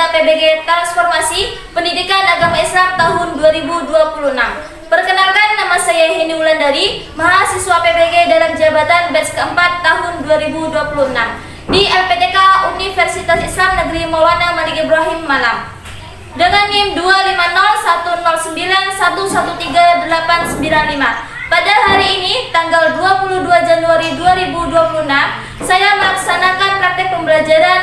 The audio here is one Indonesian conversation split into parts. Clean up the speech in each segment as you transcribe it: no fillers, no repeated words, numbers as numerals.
PBG Transformasi Pendidikan Agama Islam tahun 2026. Perkenalkan, nama saya Heni Wulandari, mahasiswa PBG dalam jabatan batch keempat tahun 2026 di LPTK Universitas Islam Negeri Maulana Malik Ibrahim Malang. Dengan NIM 25010113895. Pada hari ini, tanggal 22 Januari 2026, saya melaksanakan praktek pembelajaran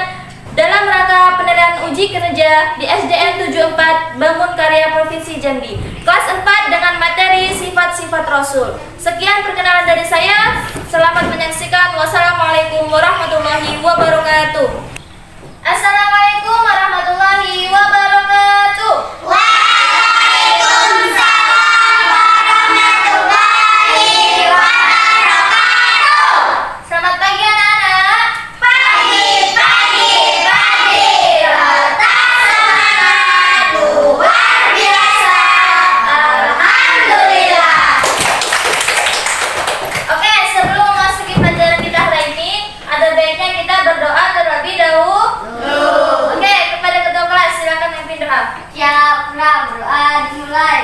dalam rangka penilaian uji kinerja di SDN 74 Bangun Karya Provinsi Jambi, kelas 4 dengan materi sifat-sifat Rasul. Sekian perkenalan dari saya. Selamat menyaksikan. Wassalamualaikum warahmatullahi wabarakatuh. Assalamualaikum warahmatullahi wabarakatuh. Selamat pagi anak-anak. Pagi. Letak semangat luar biasa. Alhamdulillah. Oke, sebelum memasuki pelajaran kita hari ini, ada baiknya kita berdoa terlebih dahulu. Oke, kepada ketua kelas silakan memimpin doa. Siap, berdoa dimulai.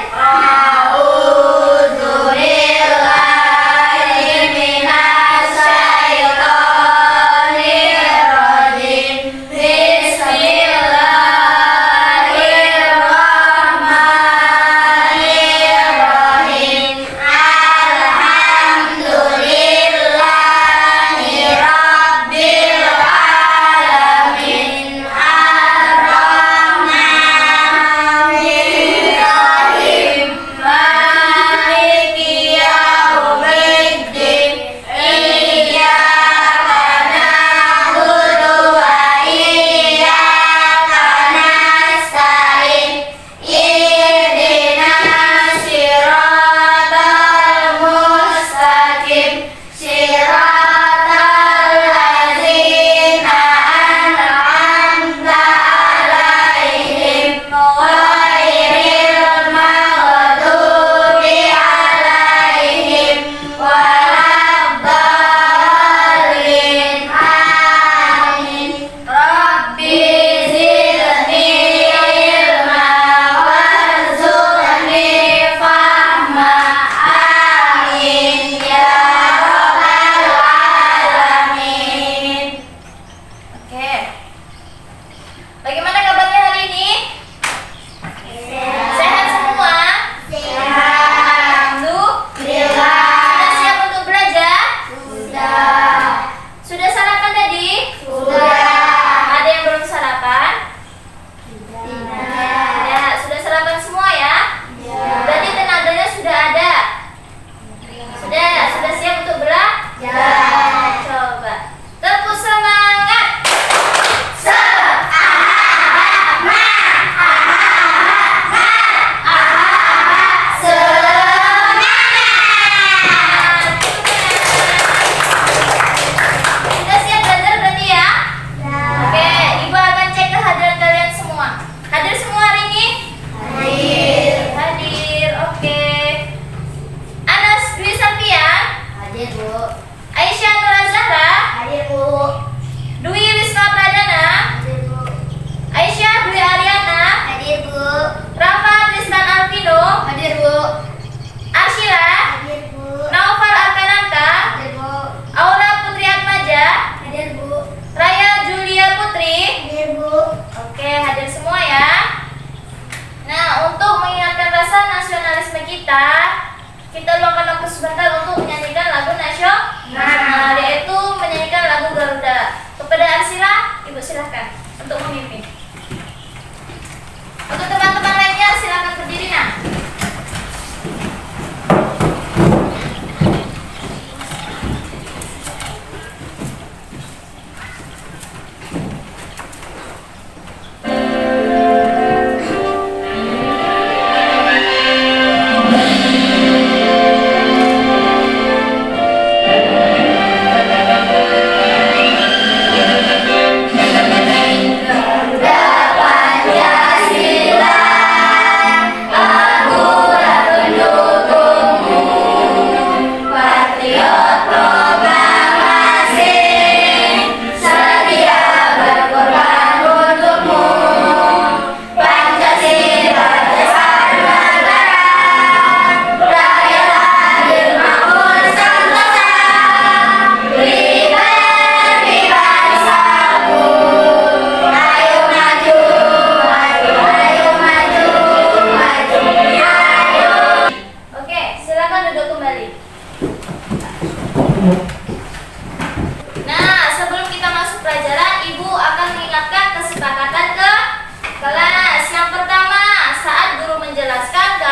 Kita luangkan waktu sebentar untuk menyanyikan lagu nasional, yaitu menyanyikan lagu Garuda. Kepada Arsila, Ibu silahkan untuk memimpin. Untuk teman-teman lainnya silakan berdiri nah.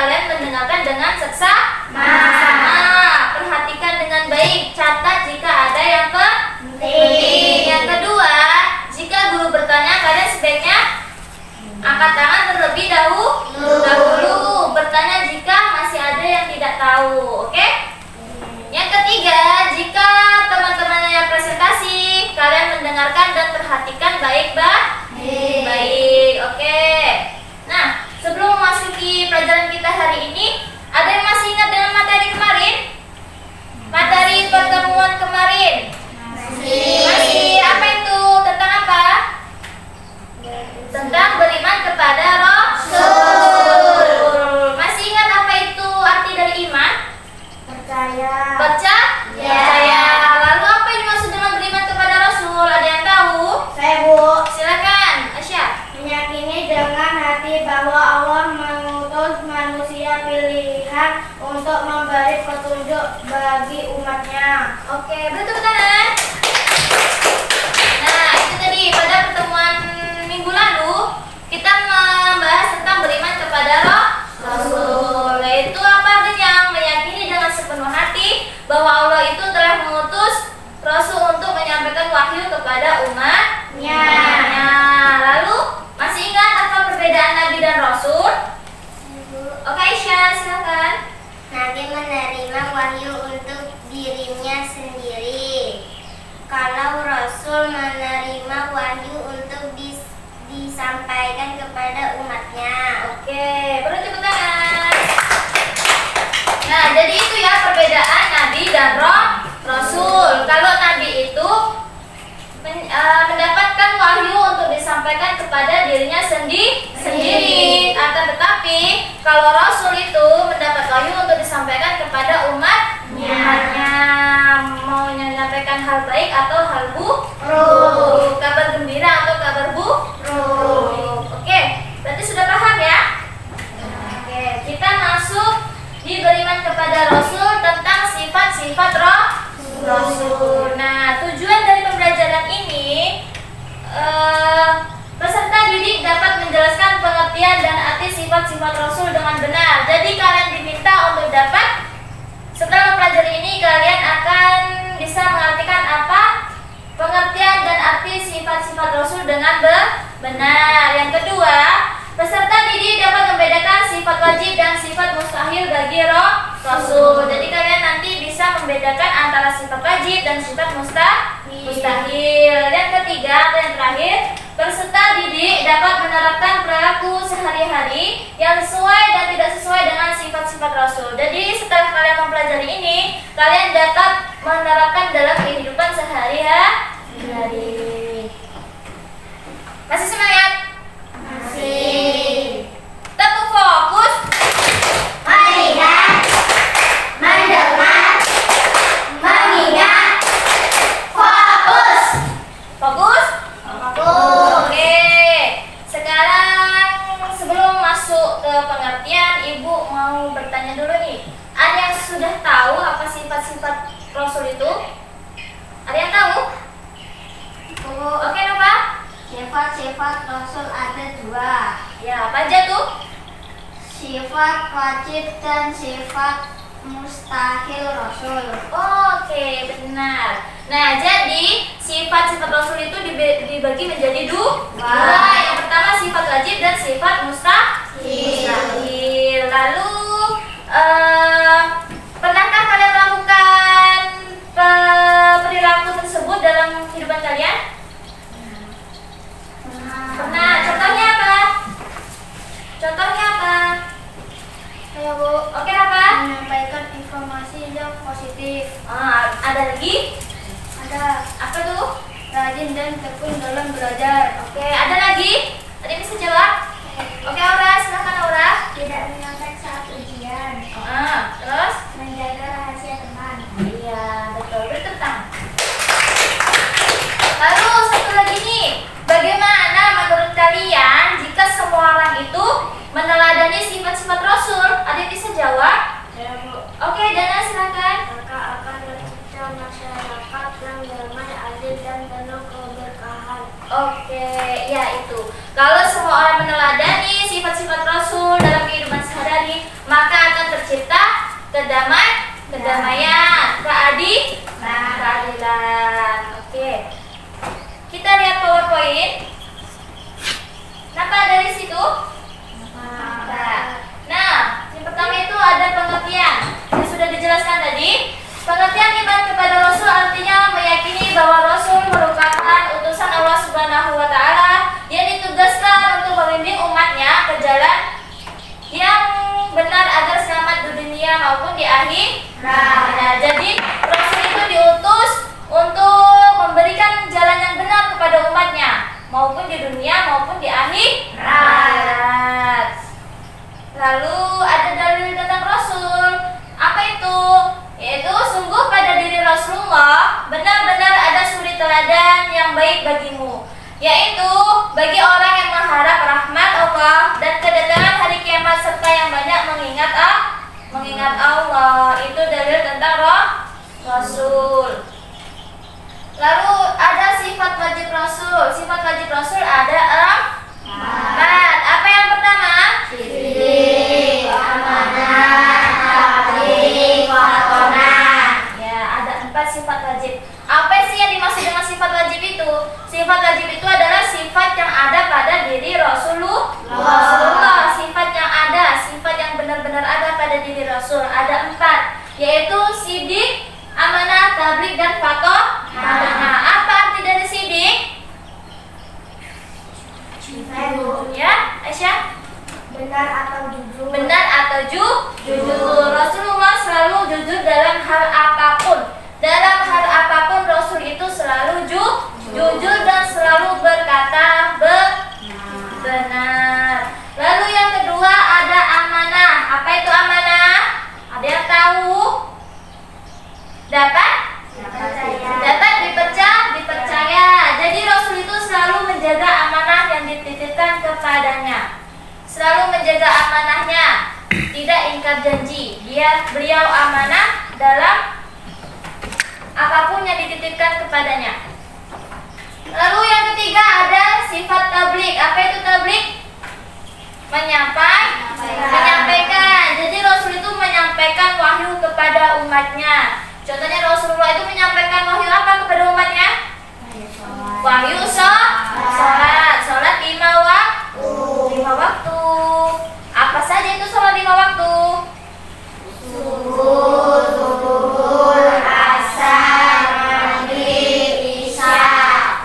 kalian mendengarkan dengan seksama. Perhatikan dengan baik, catat jika ada yang penting. Yang kedua, jika guru bertanya, kalian sebaiknya angkat tangan terlebih dahulu. Bertanya jika masih ada yang tidak tahu, oke? Yang ketiga, jika teman-temannya presentasi, kalian mendengarkan dan perhatikan baik, oke. Nah, sebelum memasuki pelajaran kita hari ini, ada yang masih ingat dengan materi kemarin? Materi pertemuan kemarin? Masih. Apa itu? Tentang apa? Tentang beriman kepada Rasul. Masih ingat apa itu arti dari iman? Percaya. Lalu apa yang dimaksud dengan beriman kepada Rasul? Ada yang tahu? Saya, Bu. Silakan, Asya. Meyakini dengan hati bahwa Allah mengutus manusia pilihan untuk memberi petunjuk bagi umatnya. Oke, beri tepuk tangan. Nah, itu tadi pada pertemuan minggu lalu kita membahas tentang beriman kepada Rasul. Yaitu apa artinya? Meyakini dengan sepenuh hati bahwa Allah itu telah mengutus Rasul untuk menyampaikan wahyu kepada umatnya. Lalu masih ingat apa perbedaan Nabi dan Rasul? Oke, Aisyah, silakan. Nabi menerima wahyu untuk dirinya sendiri. Kalau Rasul menerima wahyu untuk disampaikan kepada umatnya. Oke, perlu tepuk tangan. Nah, jadi itu ya perbedaan Nabi dan Rasul. Kalau Nabi itu mendapatkan wahyu untuk disampaikan kepada dirinya sendiri. Akan tetapi kalau Rasul itu mendapat wahyu untuk disampaikan kepada umatnya. Mau menyampaikan hal baik atau hal buruk, kabar gembira atau kabar buruk. Oke, berarti sudah paham ya? Oke, kita masuk di beriman kepada Rasul tentang sifat-sifat Rasul. Nah, tujuan dari pembelajaran ini peserta didik dapat menjelaskan pengertian dan arti sifat-sifat Rasul dengan benar. Jadi kalian diminta untuk dapat setelah mempelajari ini kalian akan bisa mengartikan apa pengertian dan arti sifat-sifat Rasul dengan benar. Yang kedua, peserta didik dapat membedakan sifat wajib dan sifat mustahil bagi Rasul. Jadi kalian nanti bisa membedakan antara sifat wajib dan sifat mustahil. Yang ketiga atau yang terakhir, peserta didik dapat menerapkan perilaku sehari-hari yang sesuai dan tidak sesuai dengan sifat-sifat Rasul. Jadi setelah kalian mempelajari ini, kalian dapat menerapkan dalam kehidupan sehari-hari. Masih semangat? Masih. Tetap fokus. Melihat, mendengar, mengingat, fokus. Fokus? Oke. Sekarang sebelum masuk ke pengertian, Ibu mau bertanya dulu nih. Ada yang sudah tahu apa sifat-sifat Rasul itu? Ada yang tahu? Oke, Nova? Sifat-sifat Rasul ada dua. Ya, apa aja tuh? Sifat wajib dan sifat mustahil Rasul. Oke, benar. Nah, jadi sifat-sifat Rasul itu dibagi menjadi dua. Yang pertama sifat wajib dan sifat mustahil. Lalu, pernahkah kalian melakukan perilaku tersebut dalam kehidupan kalian? Pernah. Contohnya apa? Ayo, Bu. Oke, apa? Menyampaikan informasi yang positif. Ada lagi? Ada Apa tuh? rajin dan tekun dalam belajar. Oke, ada lagi? Ada yang bisa jawab? Oke, Aura, silakan Aura. Tidak menyontek saat ujian. Terus? Menjaga rahasia teman. Iya, betul. Bertentang. Lalu satu lagi nih, bagaimana menurut kalian jika semua orang itu meneladani sifat-sifat Rasul? Ada yang bisa jawab? Ya, Bu. Oke, Dana silakan. Maka akan tercipta masyarakat yang damai, adil dan penuh keberkahan. Oke, ya itu. Kalau semua orang meneladani Nah, jadi Rasul itu diutus untuk memberikan jalan yang benar kepada umatnya, maupun di dunia maupun di akhirat. Lalu ada dalil tentang Rasul. Apa itu? Yaitu sungguh pada diri Rasulullah benar-benar ada suri teladan yang baik bagimu, yaitu bagi orang yang mengharap rahmat Allah dan kedatangan hari kiamat serta yang banyak mengingat Allah. Itu dalil tentang Rasul. Lalu ada sifat wajib Rasul. Sifat wajib Rasul ada 4. Apa yang pertama? Sidik, amanah, tabligh, fatonah. Ya, ada 4 sifat wajib. Apa sih yang dimaksud dengan sifat wajib itu? Sifat wajib itu adalah sifat yang ada pada diri Rasulullah. Sifat yang ada, sifat yang benar-benar ada pada diri Rasul. Ada 4, yaitu sidik, amanah, tabligh, dan fatonah. Nah, apa arti dari sidik? Ya, Aisyah? Benar atau jujur? Benar atau jujur. Rasulullah selalu jujur dalam hal apapun. Dalam hal apapun Rasul itu selalu jujur dan selalu berkata benar. Lalu yang kedua ada amanah. Apa itu amanah? Ada yang tahu? Dapat dipercaya. Jadi Rasul itu selalu menjaga amanah yang dititipkan kepadanya. Selalu menjaga amanahnya, tidak ingkar janji. Beliau amanah dalam apapun yang dititipkan kepadanya. Lalu yang ketiga ada sifat tabligh. Apa itu tabligh? Menyampaikan. Jadi Rasul itu menyampaikan wahyu kepada umatnya. Contohnya Rasulullah itu menyampaikan wahyu apa kepada umatnya? Wahyu sholat 5 waktu. Apa saja itu sholat 5 waktu? Subuh, zuhur, asar, maghrib, isya.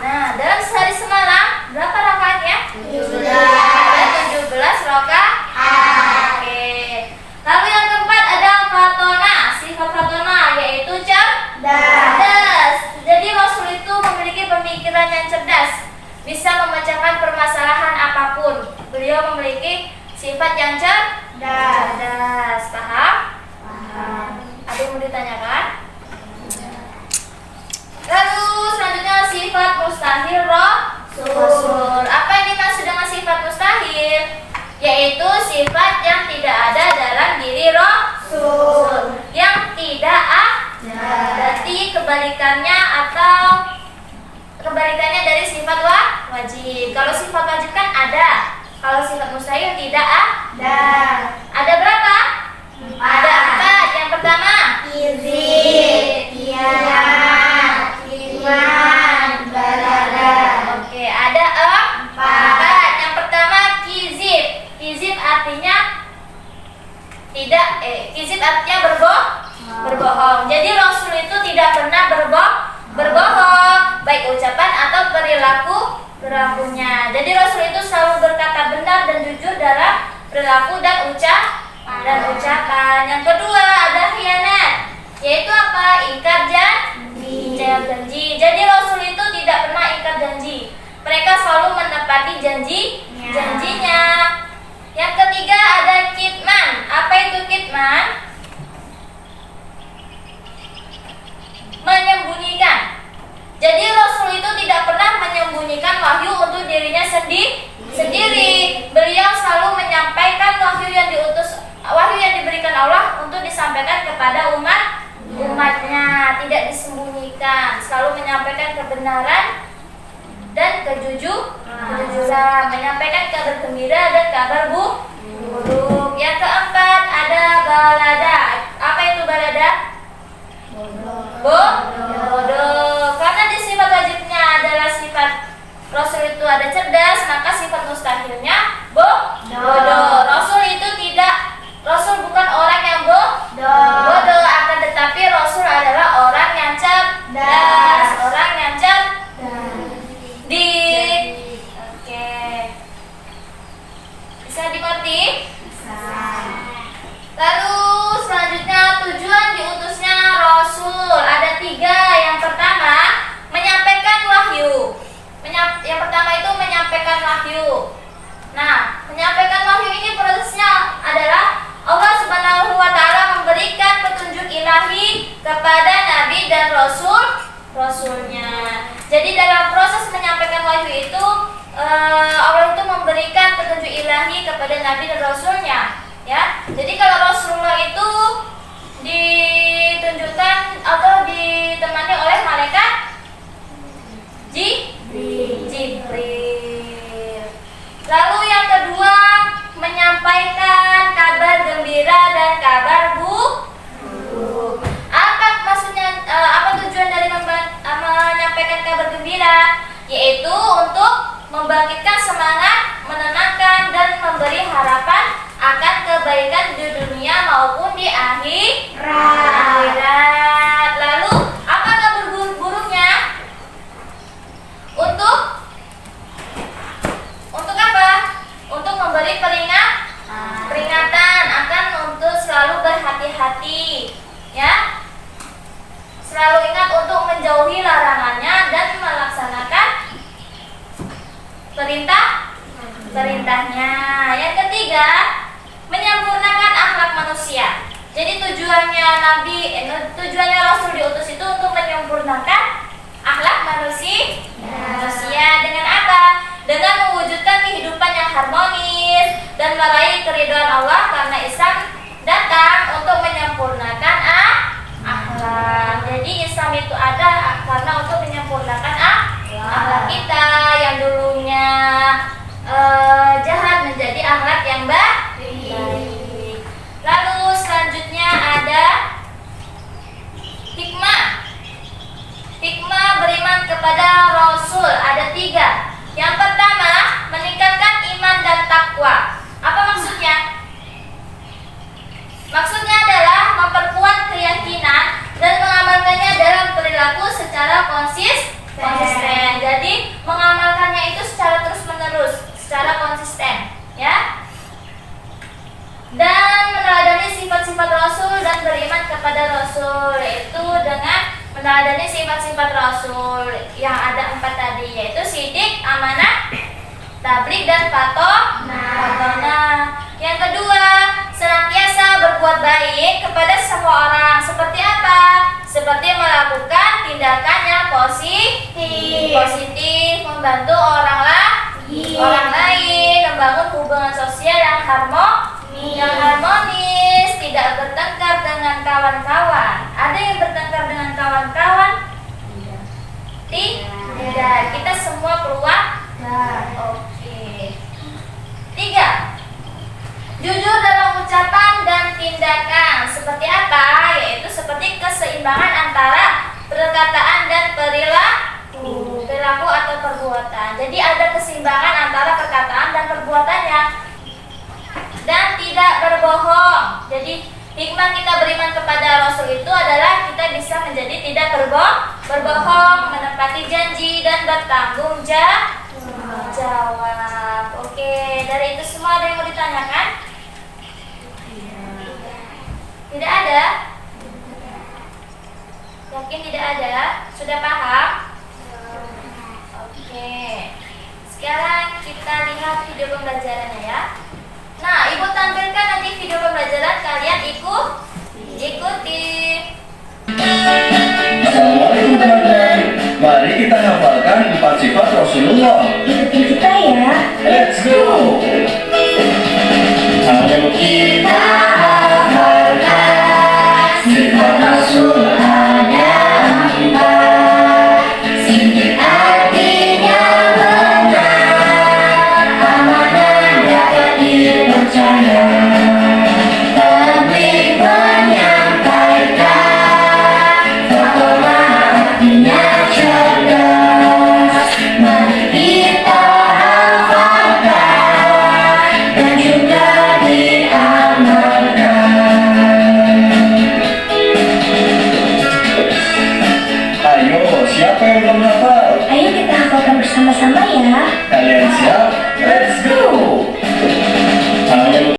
Nah, dalam sehari semalam berapa rakaatnya? 17. Ada 17 rakaat. Oke. Lalu yang keempat ada fatona. Sifat fatona yaitu cerdas. Jadi Rasul itu memiliki pemikiran yang cerdas, bisa memecahkan permasalahan apapun. Beliau memiliki sifat yang cerdas. Paham? Ada yang mau ditanyakan? Lalu selanjutnya sifat mustahil Rasul. Apa yang dimaksud dengan sifat mustahil? Yaitu sifat yang tidak ada dalam diri Rasul, yang tidak ada. Berarti kebalikannya dari sifat wajib. Kalau sifat wajib kan ada, kalau sifat mustahil tidak ada. Ada berapa? Ada 4. Yang pertama Izin, kiamat, iman, balada. Oke, ada 4. Yang pertama kizib. Kizib artinya berbohong. Jadi Rasul itu tidak pernah berbohong, baik ucapan atau perilakunya. Jadi Rasul itu selalu berkata benar dan jujur dalam perilaku dan ucapan. Yang kedua ada khianat, yaitu apa? Ingkar janji. Jadi Rasul itu tidak pernah ingkar janji. Mereka selalu menepati janjinya. Yang ketiga ada kitman. Apa itu kitman? Menyembunyikan. Jadi Rasul itu tidak pernah menyembunyikan wahyu untuk dirinya sendiri. Beliau selalu menyampaikan wahyu yang diberikan Allah untuk disampaikan kepada umatnya, tidak disembunyikan. Selalu menyampaikan kebenaran dan kejujuran, menyampaikan kabar gembira dan kabar buruk. Yang keempat ada balada. Apa itu balada? Bodoh. Karena di sifat wajibnya adalah sifat Rasul itu ada cerdas, maka sifat mustahilnya bodoh. Rasul bukan orang yang bodoh, akan tetapi Rasul adalah orang yang cerdas, orang yang cerdik. Oke. Bisa dimengerti hati, ya. Selalu ingat untuk menjauhi larangannya dan melaksanakan perintahnya. Yang ketiga, menyempurnakan akhlak manusia. Jadi tujuannya Rasul diutus itu untuk menyempurnakan akhlak manusia. Dengan apa? Dengan mewujudkan kehidupan yang harmonis dan meraih keridhaan Allah, karena Islam datang untuk menyempurnakan akhlak. Jadi Islam itu ada karena untuk menyempurnakan akhlak kita yang dulunya jahat menjadi akhlak yang baik. Lalu selanjutnya ada hikmah beriman kepada Rasul, ada 3. Yang pertama, meningkatkan iman dan takwa. Apa maksudnya? Maksudnya adalah memperkuat keyakinan dan mengamalkannya dalam perilaku secara konsisten. Jadi mengamalkannya itu secara terus-menerus, secara konsisten, ya. Dan meneladani sifat-sifat Rasul dan beriman kepada Rasul, yaitu dengan meneladani sifat-sifat Rasul yang ada 4 tadi, yaitu sidik, amanah, tabligh, dan fatonah. Yang kedua, senantiasa berbuat baik kepada semua orang. Seperti apa? Seperti melakukan tindakan yang positif, membantu orang lain, membangun hubungan sosial yang harmonis, tidak bertengkar dengan kawan-kawan. Ada yang bertengkar dengan kawan-kawan? Tidak. Kita semua keluarga. Oke. 3. Jujur dalam ucapan dan tindakan. Seperti apa? Yaitu seperti keseimbangan antara perkataan dan perilaku atau perbuatan. Jadi ada keseimbangan antara perkataan dan perbuatannya. Dan tidak berbohong. Jadi hikmah kita beriman kepada Rasul itu adalah kita bisa menjadi tidak berbohong, menepati janji, dan bertanggung jawab. Oke, dari itu semua ada yang mau ditanyakan? Tidak ada? Yakin tidak ada? Sudah paham? Oke. Sekarang kita lihat video pembelajarannya, ya. Nah, Ibu tampilkan nanti video pembelajaran, kalian ikuti. Assalamualaikum teman-teman. Mari kita hafalkan 4 sifat Rasulullah. Ikuti kita ya. Let's go. Ayo kita hafalkan sifat Rasul ada 4. Sidik artinya benar, amanah dapat dipercaya, tabligh menyampaikan, fatonah artinya cerdas. Mari kita hafalkan dan juga diamalkan. Ayo, siapa yang belum hafal? Ayo kita hafalkan bersama-sama ya. Kalian siap? Let's go! Ayo.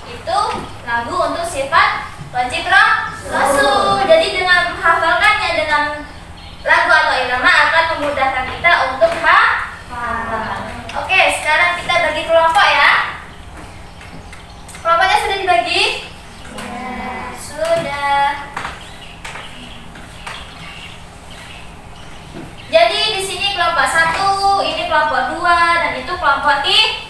Itu lagu untuk sifat wajib Rasul. Jadi dengan menghafalkannya dengan lagu atau irama akan memudahkan kita untuk hafal. Oke, sekarang kita bagi kelompok ya. Kelompoknya sudah dibagi? Sudah. Jadi di sini kelompok 1, ini kelompok 2, dan itu kelompok 3.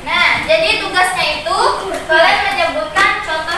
Nah, jadi tugasnya itu kalian menyebutkan contoh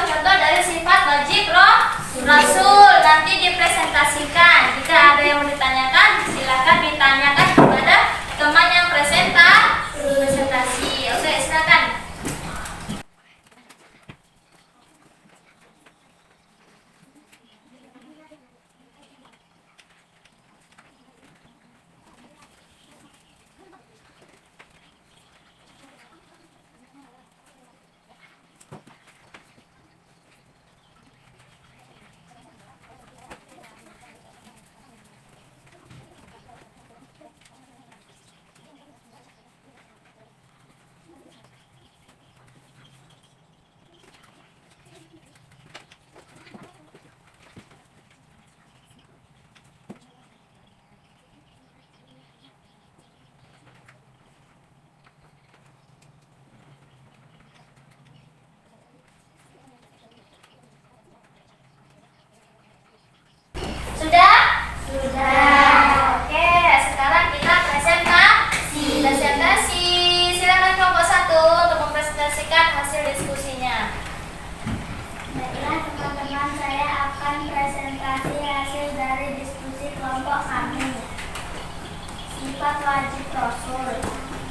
wajib Rasul.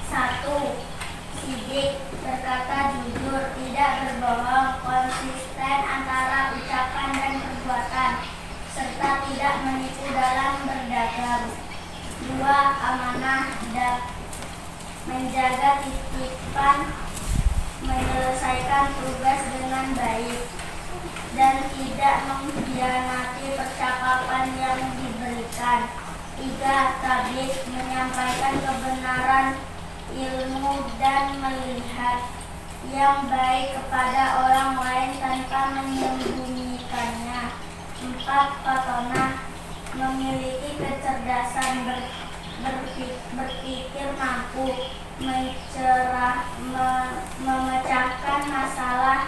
1. Sidik, berkata jujur, tidak berbohong, konsisten antara ucapan dan perbuatan, serta tidak menipu dalam berdagang. 2. Amanah, menjaga titipan, menyelesaikan tugas dengan baik, dan tidak mengkhianati percakapan yang diberikan. 3. Tabligh, menyampaikan kebenaran ilmu dan melihat yang baik kepada orang lain tanpa menyembunyikannya. 4. Fatonah, memiliki kecerdasan berpikir mampu memecahkan masalah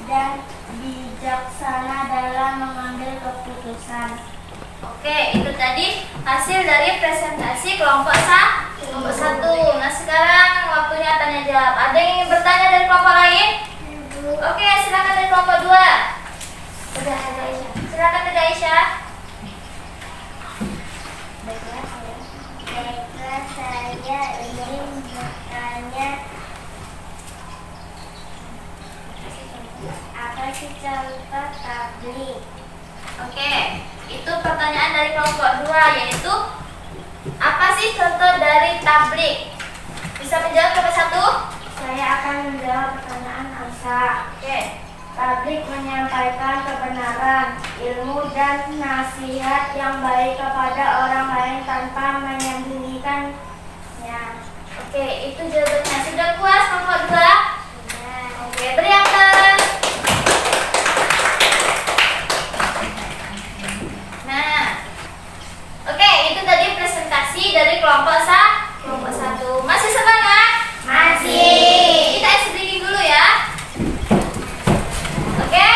dan bijaksana dalam mengambil keputusan. Oke, itu tadi hasil dari presentasi kelompok 1. Nah, sekarang waktunya tanya jawab. Ada yang ingin bertanya dari kelompok lain? Oke, silakan dari kelompok 2. Silakan dari Aisyah. Baiklah, saya ingin bertanya, apa sih contoh tabligh? Oke, itu pertanyaan dari kelompok 2, yaitu apa sih contoh dari tabligh? Bisa menjawab kelompok 1? Saya akan menjawab pertanyaan Aisyah. Oke. Tabligh menyampaikan kebenaran, ilmu, dan nasihat yang baik kepada orang lain tanpa menyembunyikannya. Oke, itu jawabannya. Sudah puas kelompok 2? Oke, beri angka. Nah, oke, itu tadi presentasi dari kelompok 1. Masih semangat? Masih. Kita isi breaking dulu ya. Oke?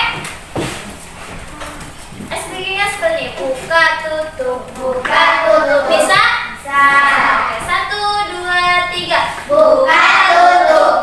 Isi breakingnya seperti ini. Buka tutup bisa? Bisa. Oke, 1, 2, 3. Buka tutup.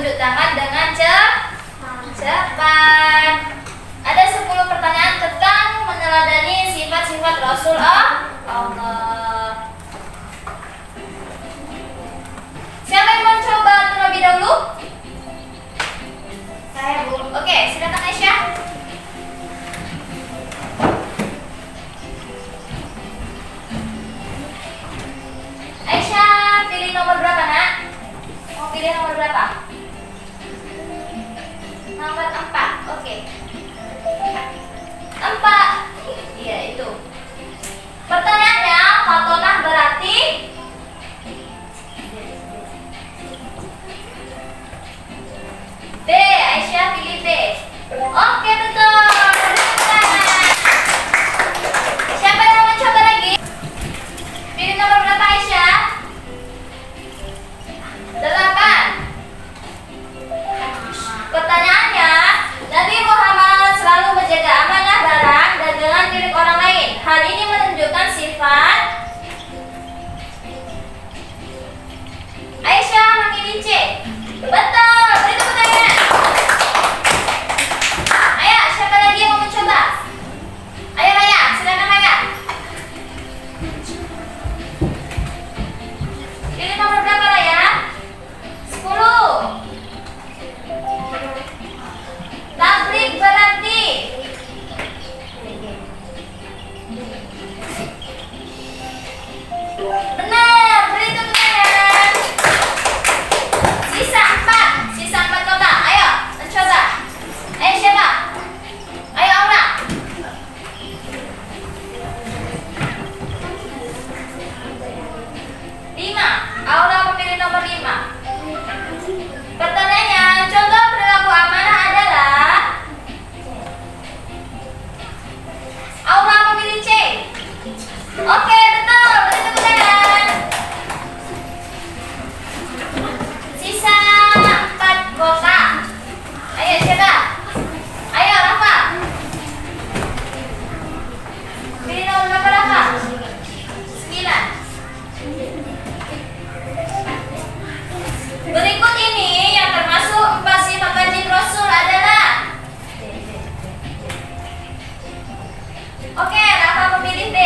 menunjuk tangan dengan cepat. Ada 10 pertanyaan tentang meneladani sifat-sifat Rasul Allah. Siapa yang mencoba terlebih dahulu? Saya, Bu. Oke, silakan Aisyah. Aisyah, pilih nomor berapa, Nak? Mau pilih nomor berapa? Nomor 4. Oke. 4. Iya, itu. Pertanyaannya, fatonah berarti B. Aisyah pilih B. Oke, betul. Siapa yang mau mencoba lagi? Pilih nomor berapa, Aisyah? 8. Pertanyaannya, Nabi Muhammad selalu menjaga amanah barang dagangan milik orang lain. Hal ini menunjukkan sifat. Aisyah memilih C. Betul, beri tepuk tangan. Ayo, siapa lagi yang mau mencoba? Ayo Raya, silakan Raya. Pilih nomor berapa Raya? 10. Tabrik berarti benar, beri tepuk tangan. Sisa 4 kota. Ayo, mencoba. Ayo siapa? Ayo Aura. 5. Aura memilih nomor 5. Pertanyaannya, contoh perilaku amanah adalah. Aura memilih C. Oke, betul. Beri tepuk tangan. Sisa 4 kota. Ayo siapa? Ayo Rafa. Pilih nomor berapa Rafa? 9. Berikut ini yang termasuk 4 sifat wajib Rasul adalah. Oke, Rafa memilih B.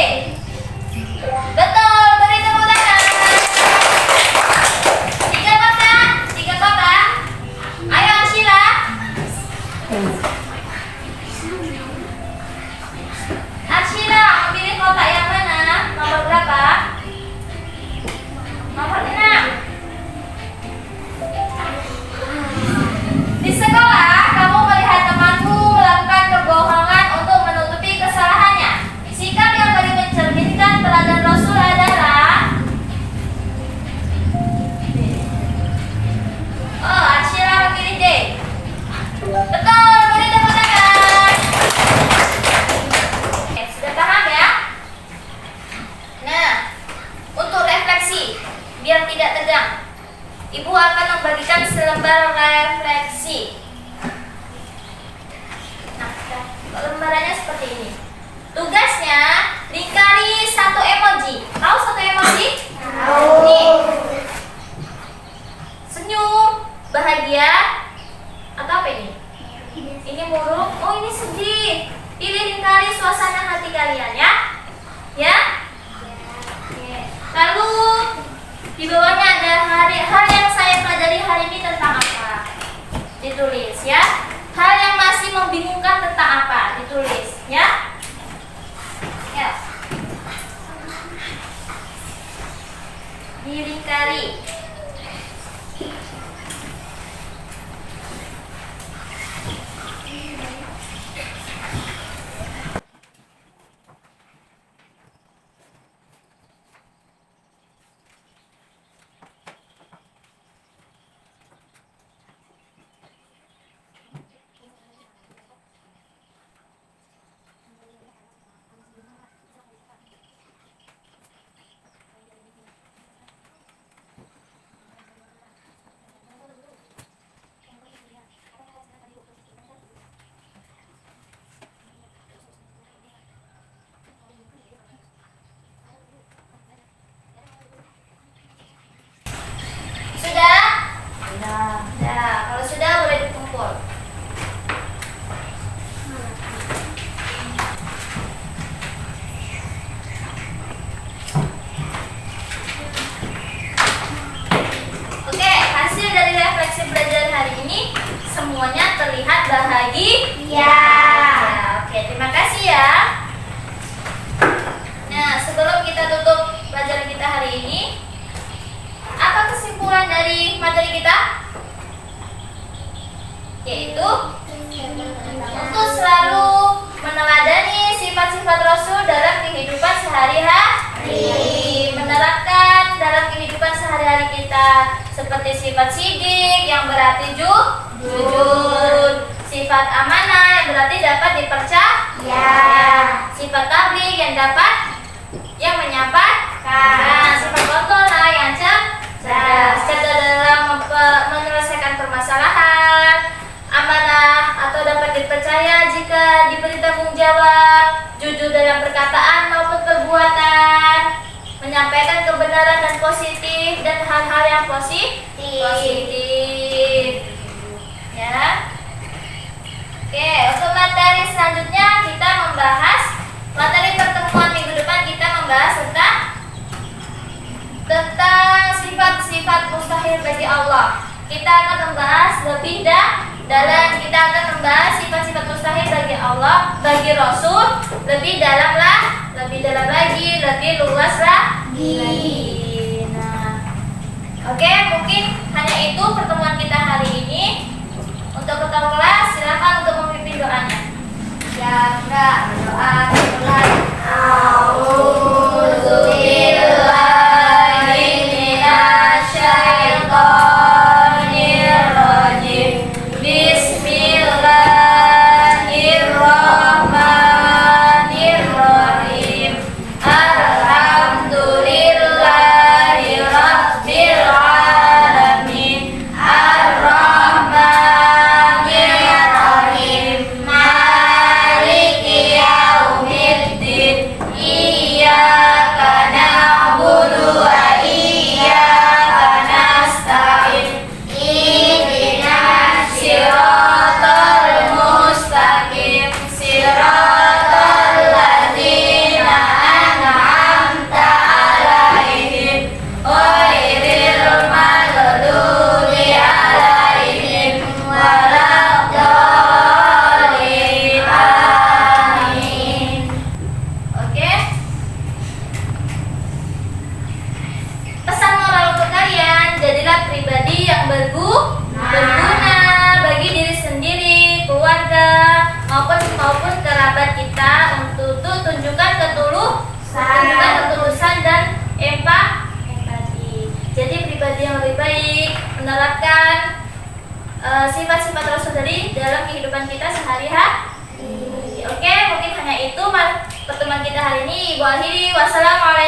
Betul, beri tepuk tangan. 3 kota. Ayo Sheila. Arshila memilih kota yang mana? Nomor berapa? Nomor 6. Di sekolah, kamu melihat temanmu melakukan kebohongan untuk menutupi kesalahannya. Sikap yang paling mencerminkan teladan Rasul adalah. Oh, Arshila memilih D. Betul, beri tepuk tangan. Oke, sudah paham ya? Nah, untuk refleksi, biar tidak tegang, Ibu akan membagikan selembar refleksi. Nah, lembarannya seperti ini. Tugasnya, lingkari 1 emoji. Tahu 1 emoji? Tahu. Nih. Senyum, bahagia, atau apa ini? Ini murung. Oh, ini sedih. Pilih lingkari suasana hati kalian ya. Ya? Oke. Lalu di bawahnya ada hal yang saya pelajari hari ini tentang apa. Ditulis ya. Hal yang masih membingungkan tentang apa. Ditulis ya. Ya. Dilingkari. hari ini semuanya terlihat bahagia. Ya. Oke, terima kasih ya. Nah, sebelum kita tutup pelajaran kita hari ini, apa kesimpulan dari materi kita? Yaitu untuk selalu meneladani sifat-sifat Rasul dalam kehidupan sehari-hari, menerapkan dalam kehidupan sehari-hari kita, seperti sifat sidik yang berarti jujur, sifat amanah yang berarti dapat dipercaya, sifat tabligh yang menyampaikan, nah, sifat kontrol yang cerdas dalam menyelesaikan permasalahan, amanah atau dapat dipercaya jika diberi tanggung jawab, jujur dalam perkataan maupun perbuatan, menyampaikan kebenaran dan positif dan hal-hal yang positif. Ya. Oke, untuk materi selanjutnya kita membahas materi pertemuan minggu depan, kita membahas tentang sifat-sifat mustahil bagi Allah. Kita akan membahas lebih dalam, kita akan membahas sifat-sifat mustahil bagi Allah, bagi Rasul, lebih dalam lagi, lebih luas lagi. Nah, oke, mungkin hanya itu pertemuan kita hari ini. Untuk ketua kelas, silakan untuk memimpin doanya. Siapa berdoa dimulai? A'udzubillahi minasyaitonirrajim. Bismillahirrahmanirrahim. Alhamdulillahi rabbil alamin. Ar-Rahmanir-Rahim. Maliki yaumiddin. Iyyaka na'budu wa iyyaka nasta'in. Ihdinas siratal mustaqim. Siratal ladzina an'amta 'alaihim ghairil maghdubi 'alaihim waladdallin. Amin. Oke. Pesan moral untuk kalian, jadilah pribadi yang berguna bagi diri sendiri, keluarga, maupun kerabat kita. Untuk tunjukkan ketulusan dan empati. Jadi pribadi yang lebih baik, menerapkan sifat-sifat Rasul dari dalam kehidupan kita sehari-hari. Oke, mungkin hanya itu pertemuan kita hari ini. Ibu akhiri, wassalamualaikum.